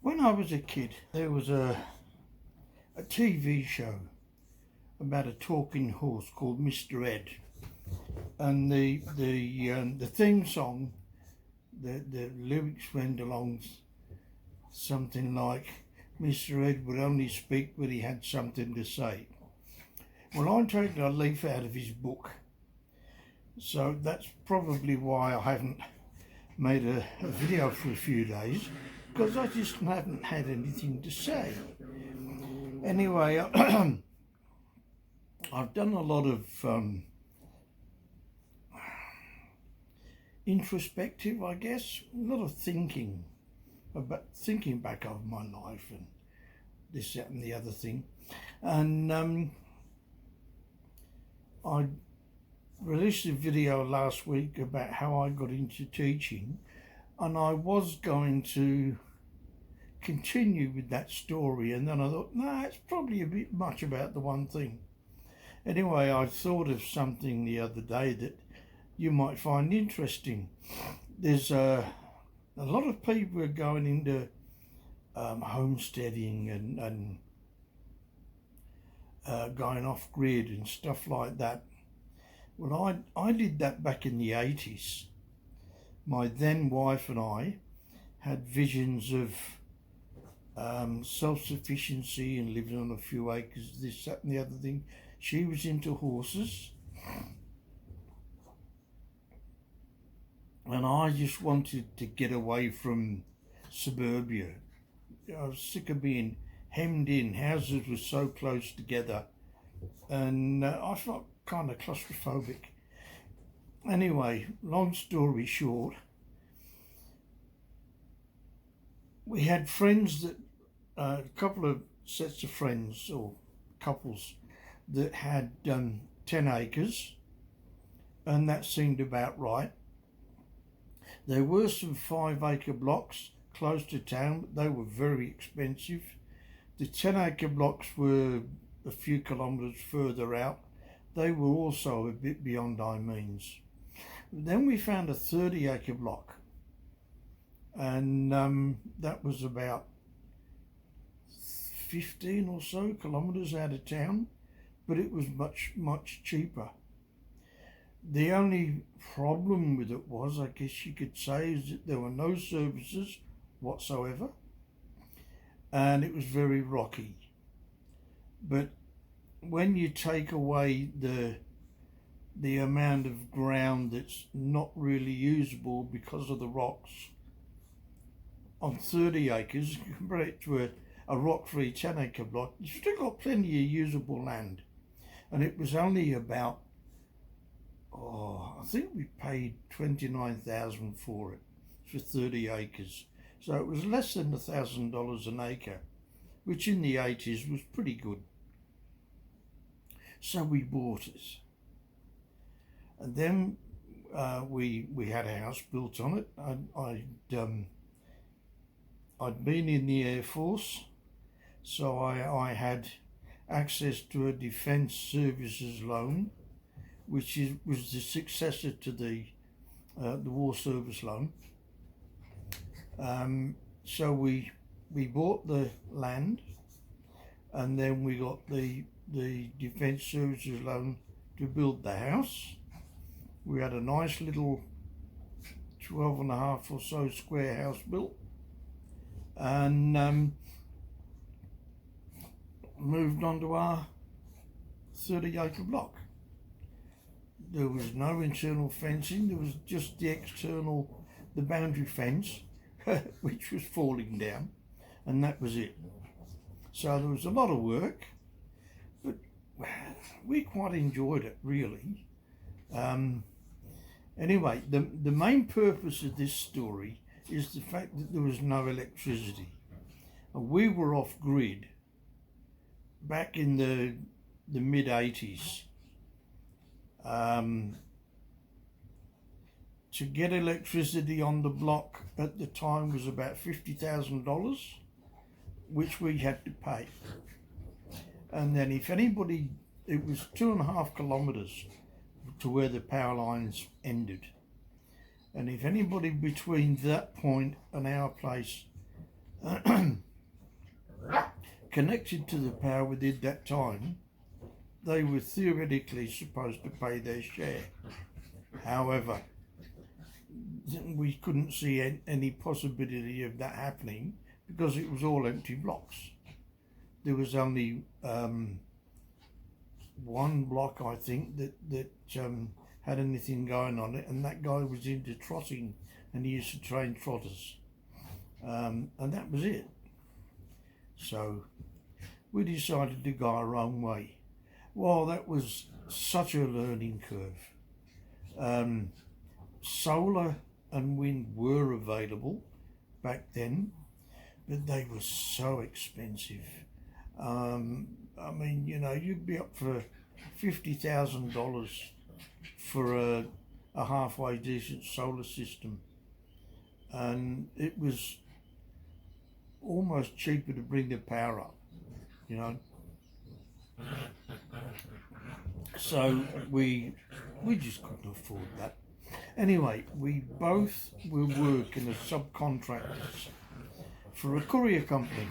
When I was a kid, there was a TV show about a talking horse called Mr. Ed, and the theme song, the lyrics went along something like, "Mr. Ed would only speak when he had something to say." Well, I'm taking a leaf out of his book, so that's probably why I haven't made a video for a few days, because I just haven't had anything to say. Anyway, I've done a lot of introspective, I guess, a lot of thinking back over my life and this, that and the other thing. And I released a video last week about how I got into teaching, and I was going to continue with that story, and then I thought, no, it's probably a bit much about the one thing. Anyway, I thought of something the other day that you might find interesting. There's a lot of people are going into homesteading and going off grid and stuff like that. Well, I did that back in the 80's. My then wife and I had visions of self-sufficiency and living on a few acres, this, that and the other thing. She was into horses, and I just wanted to get away from suburbia. I was sick of being hemmed in. Houses were so close together, and I felt kind of claustrophobic. Anyway, long story short, we had friends that, a couple of sets of friends or couples that had 10 acres, and that seemed about right. There were some 5-acre blocks close to town, but they were very expensive. The 10-acre blocks were a few kilometres further out. They were also a bit beyond our means. Then we found a 30-acre block, and that was about 15 or so kilometres out of town, but it was much cheaper. The only problem with it was, I guess you could say, is that there were no services whatsoever, and it was very rocky. But when you take away the amount of ground that's not really usable because of the rocks on 30 acres, compare it to a rock-free 10-acre block, you've still got plenty of usable land. And it was only about, I think we paid $29,000 for it, for 30 acres. So it was less than $1,000 an acre, which in the 80's was pretty good. So we bought it. And then we had a house built on it. I'd been in the Air Force, so I had access to a Defence Services loan, which was the successor to the War Service loan. So we bought the land, and then we got the Defence Services loan to build the house. We had a nice little 12.5 or so square house built, and moved on to our 30-acre block. There was no internal fencing, there was just the boundary fence, which was falling down, and that was it. So there was a lot of work, but we quite enjoyed it, really. Anyway, the main purpose of this story is the fact that there was no electricity. And we were off grid back in the mid-80's. To get electricity on the block at the time was about $50,000, which we had to pay. And then if anybody, it was 2.5 kilometres to where the power lines ended. And if anybody between that point and our place connected to the power within that time, they were theoretically supposed to pay their share. However, we couldn't see any possibility of that happening because it was all empty blocks. There was only one block, I think, that had anything going on it, and that guy was into trotting, and he used to train trotters, and that was it. So we decided to go our own way. Well, that was such a learning curve. Solar and wind were available back then, but they were so expensive. I mean, you know, you'd be up for $50,000 for a halfway decent solar system, and it was almost cheaper to bring the power up, you know. So we just couldn't afford that. Anyway, we both were working as subcontractors for a courier company,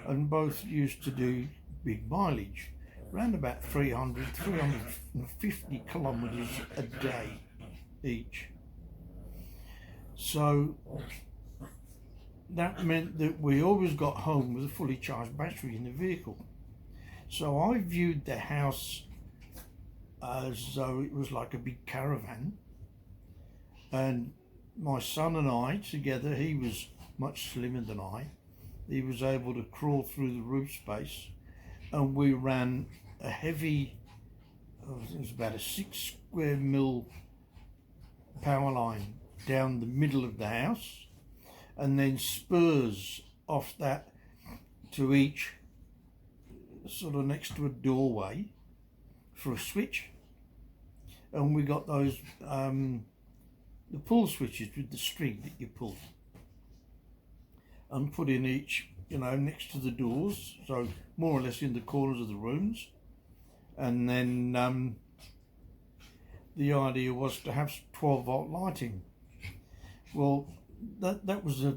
and both used to do big mileage, around about 350 kilometres a day each. So that meant that we always got home with a fully charged battery in the vehicle. So I viewed the house as though it was like a big caravan, and my son and I together, he was much slimmer than I, he was able to crawl through the roof space, and we ran a heavy, it was about a 6 square mil power line down the middle of the house, and then spurs off that to each sort of next to a doorway for a switch. And we got those the pull switches with the string that you pull, and put in each, you know, next to the doors, so more or less in the corners of the rooms. And then the idea was to have 12-volt lighting. Well, that was a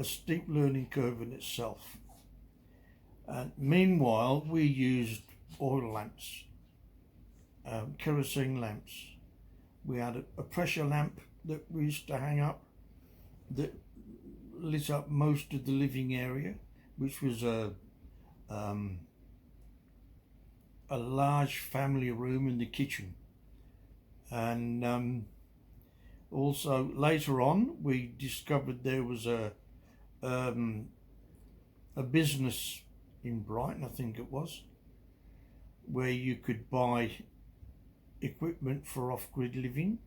steep learning curve in itself. Meanwhile, we used oil lamps, kerosene lamps. We had a pressure lamp that we used to hang up that lit up most of the living area, which was a large family room in the kitchen. And also later on we discovered there was a business in Brighton, I think it was, where you could buy equipment for off-grid living,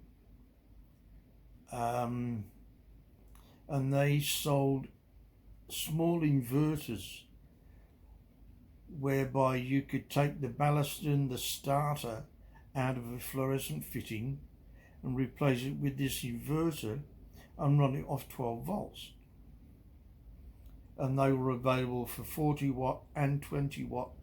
and they sold small inverters whereby you could take the ballast and the starter out of a fluorescent fitting and replace it with this inverter and run it off 12 volts. And they were available for 40 watt and 20 watt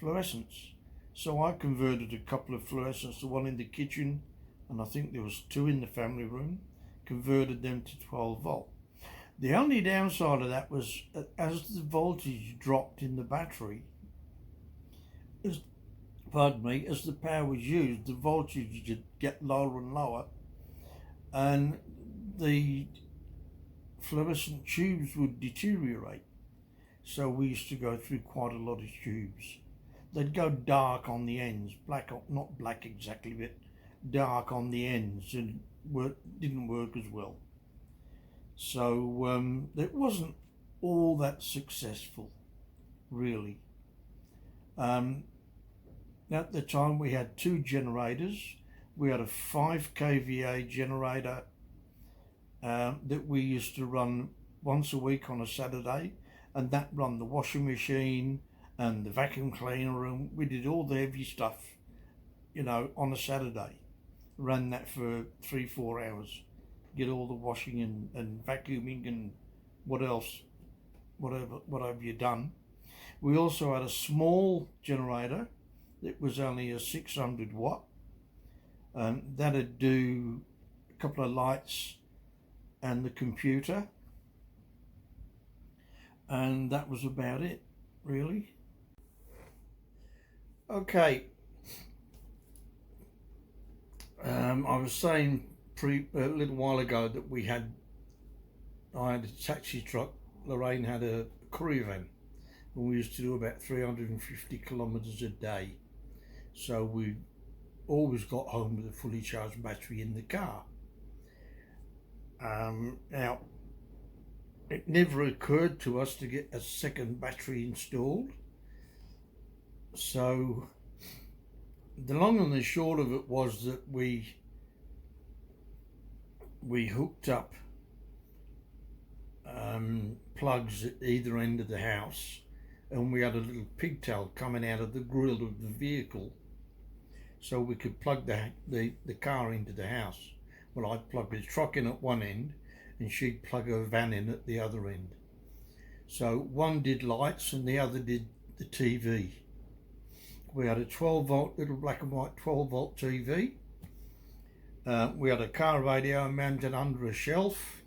fluorescents. So I converted a couple of fluorescents, the one in the kitchen, and I think there was 2 in the family room, converted them to 12 volt. The only downside of that was, as the voltage dropped in the battery, as the power was used, the voltage would get lower and lower, and the fluorescent tubes would deteriorate. So we used to go through quite a lot of tubes. They'd go dark on the ends, black, not black exactly, but dark on the ends, and didn't work as well. So it wasn't all that successful, really. At the time we had 2 generators. We had a 5 kVA generator that we used to run once a week on a Saturday, and that run the washing machine and the vacuum cleaner, and we did all the heavy stuff, you know, on a Saturday. Ran that for 3-4 hours, get all the washing and vacuuming and whatever you done. We also had a small generator that was only a 600 watt, and that'd do a couple of lights and the computer. and that was about it, really. Okay, I was saying a little while ago that I had a taxi truck. Lorraine had a courier van, and we used to do about 350 kilometres a day. So we always got home with a fully charged battery in the car. Now, it never occurred to us to get a second battery installed. So the long and the short of it was that we hooked up plugs at either end of the house, and we had a little pigtail coming out of the grill of the vehicle, so we could plug the car into the house. Well, I'd plug the truck in at one end, and she'd plug her van in at the other end. So one did lights and the other did the TV. We had a 12 volt, little black and white 12 volt TV. We had a car radio mounted under a shelf,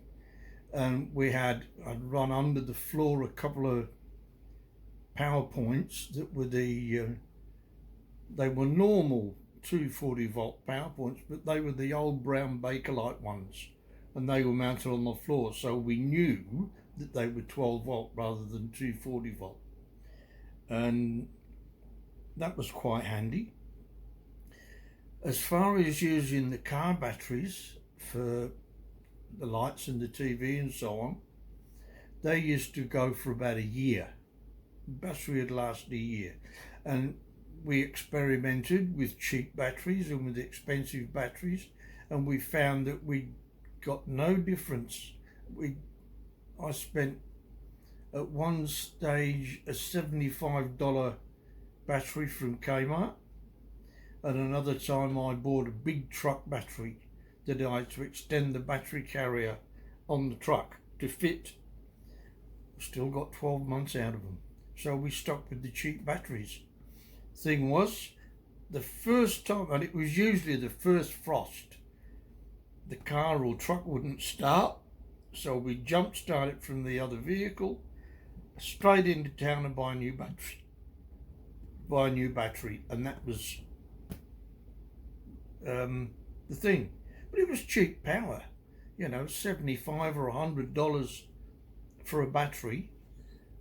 and I'd run under the floor a couple of power points that were they were normal 240 volt power points, but they were the old brown Bakelite ones, and they were mounted on the floor, so we knew that they were 12 volt rather than 240 volt, and that was quite handy. As far as using the car batteries for the lights and the TV and so on, they used to go for about a year. The battery would last a year, and we experimented with cheap batteries and with expensive batteries, and we found that we got no difference. I spent at one stage a $75 battery from Kmart, and another time I bought a big truck battery that I had to extend the battery carrier on the truck to fit. Still got 12 months out of them, so we stuck with the cheap batteries. Thing was, the first time, and it was usually the first frost, the car or truck wouldn't start, so we jump started from the other vehicle straight into town and buy a new battery, and that was the thing. But it was cheap power, $75 or $100 for a battery.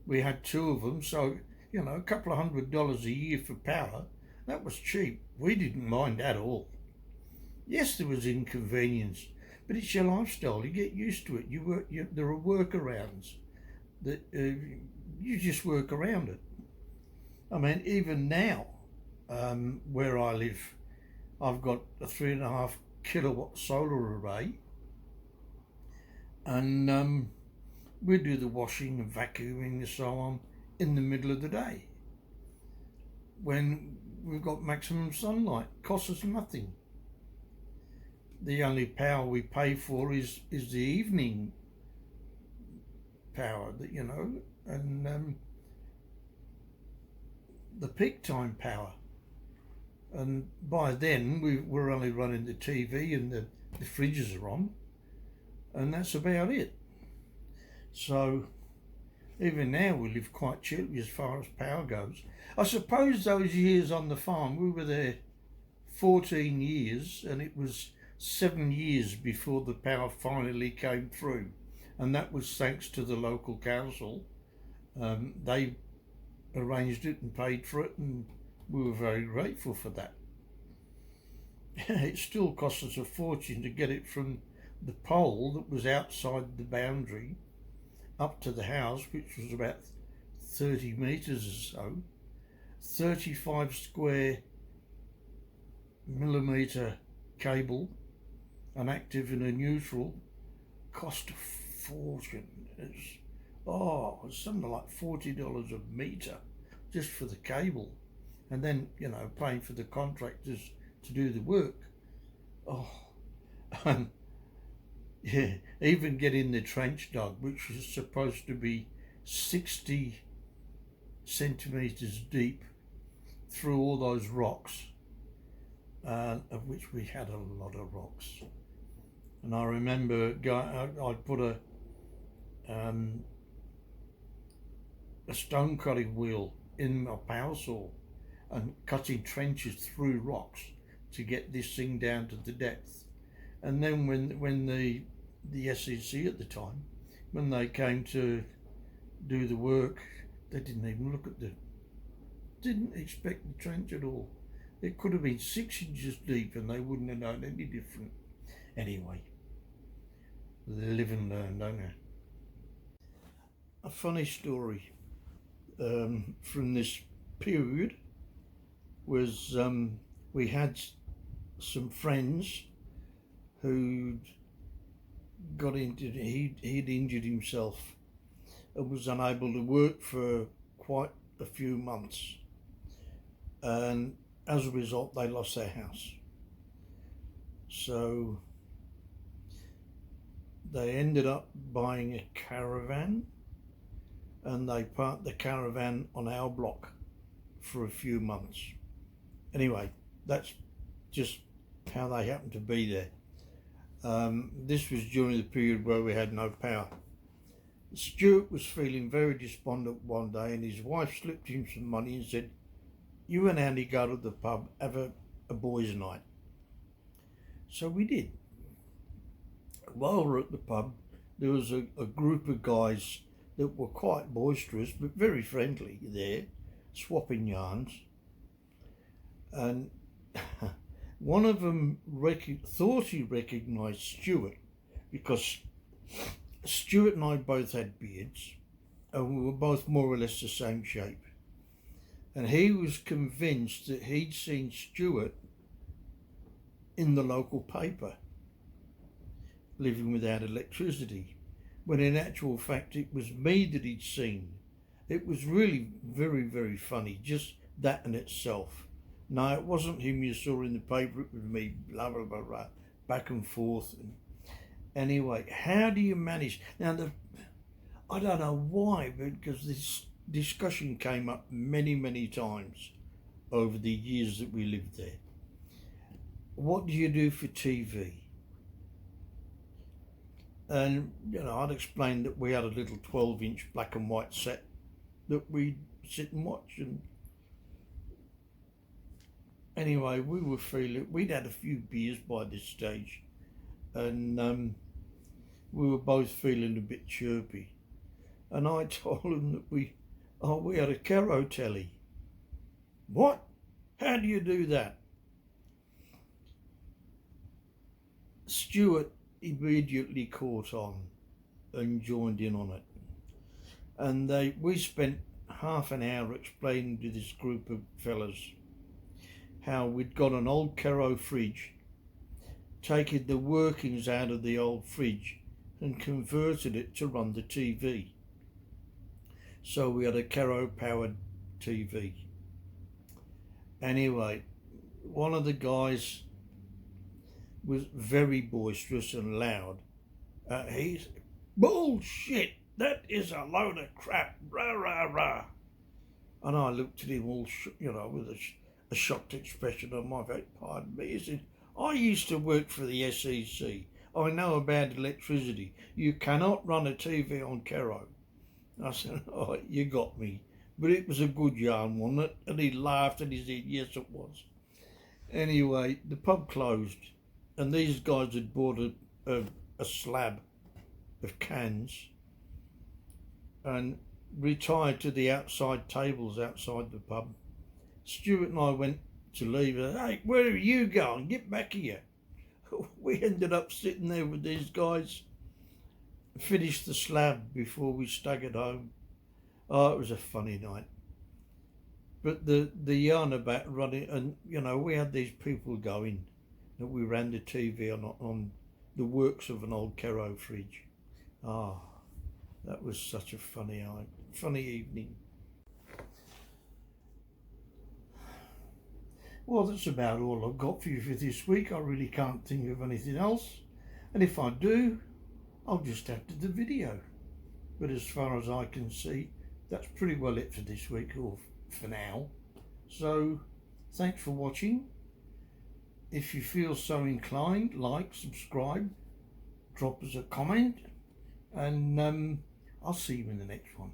We had two of them, so a couple of $100 a year for power. That was cheap. We didn't mind at all. Yes, there was inconvenience, but it's your lifestyle. You get used to it. There are workarounds that you just work around it. I mean, even now, where I live, I've got a 3.5 kilowatt solar array, and we do the washing and vacuuming and so on in the middle of the day when we've got maximum sunlight. Costs us nothing. The only power we pay for is the evening power, and the peak time power. And by then we're only running the TV and the fridges are on, and that's about it. So even now we live quite cheaply as far as power goes. I suppose those years on the farm, we were there 14 years, and it was 7 years before the power finally came through, and that was thanks to the local council. They arranged it and paid for it, and we were very grateful for that. It still cost us a fortune to get it from the pole that was outside the boundary up to the house, which was about 30 metres or so. 35 square millimetre cable, an active and a neutral, cost a fortune. It's something like $40 a metre just for the cable, and then paying for the contractors to do the work. Yeah, even getting the trench dug, which was supposed to be 60 centimetres deep through all those rocks, of which we had a lot of rocks. And I remember I'd put a stone cutting wheel in my power saw and cutting trenches through rocks to get this thing down to the depth. And then when the SEC at the time, when they came to do the work, they didn't even look at didn't expect the trench at all. It could have been 6 inches deep and they wouldn't have known any different. Anyway, live and learn, don't they? A funny story from this period was we had some friends who got into, he'd injured himself and was unable to work for quite a few months, and as a result they lost their house. So they ended up buying a caravan, and they parked the caravan on our block for a few months. Anyway, that's just how they happened to be there. This was during the period where we had no power. Stuart was feeling very despondent one day, and his wife slipped him some money and said, "You and Andy go to the pub, have a boys' night." So we did. While we were at the pub, there was a group of guys that were quite boisterous but very friendly there, swapping yarns. And one of them thought he recognised Stuart, because Stuart and I both had beards and we were both more or less the same shape. And he was convinced that he'd seen Stuart in the local paper, living without electricity, when in actual fact it was me that he'd seen. It was really very, very funny, just that in itself. No, it wasn't him you saw in the paper, it was me, blah, blah, blah, blah, back and forth. And anyway, how do you manage? Now, I don't know why, because this discussion came up many, many times over the years that we lived there. What do you do for TV? And, I'd explained that we had a little 12-inch black and white set that we'd sit and watch. And anyway, we'd had a few beers by this stage, and we were both feeling a bit chirpy. And I told him that we had a Caro telly. What? How do you do that? Stuart immediately caught on and joined in on it. And we spent half an hour explaining to this group of fellas how we'd got an old Caro fridge, taken the workings out of the old fridge and converted it to run the TV. So we had a Caro powered TV. Anyway, one of the guys was very boisterous and loud. He said, "Bullshit, that is a load of crap, rah, rah, rah." And I looked at him all, with a shocked expression on my face. "Pardon me," he said, "I used to work for the SEC. I know about electricity. You cannot run a TV on Caro." I said, "Oh, you got me." But it was a good yarn, wasn't it? And he laughed and he said, "Yes, it was." Anyway, the pub closed, and these guys had bought a slab of cans and retired to the outside tables outside the pub. Stuart and I went to leave. "Hey, where are you going? Get back here." We ended up sitting there with these guys, finished the slab before we staggered home. Oh, it was a funny night. But the yarn about running, and we had these people going that we ran the TV on the works of an old Caro fridge. Ah, that was such a funny evening. Well, that's about all I've got for you for this week. I really can't think of anything else. And if I do, I'll just add to the video. But as far as I can see, that's pretty well it for this week, or for now. So, thanks for watching. If you feel so inclined, like, subscribe, drop us a comment, and I'll see you in the next one.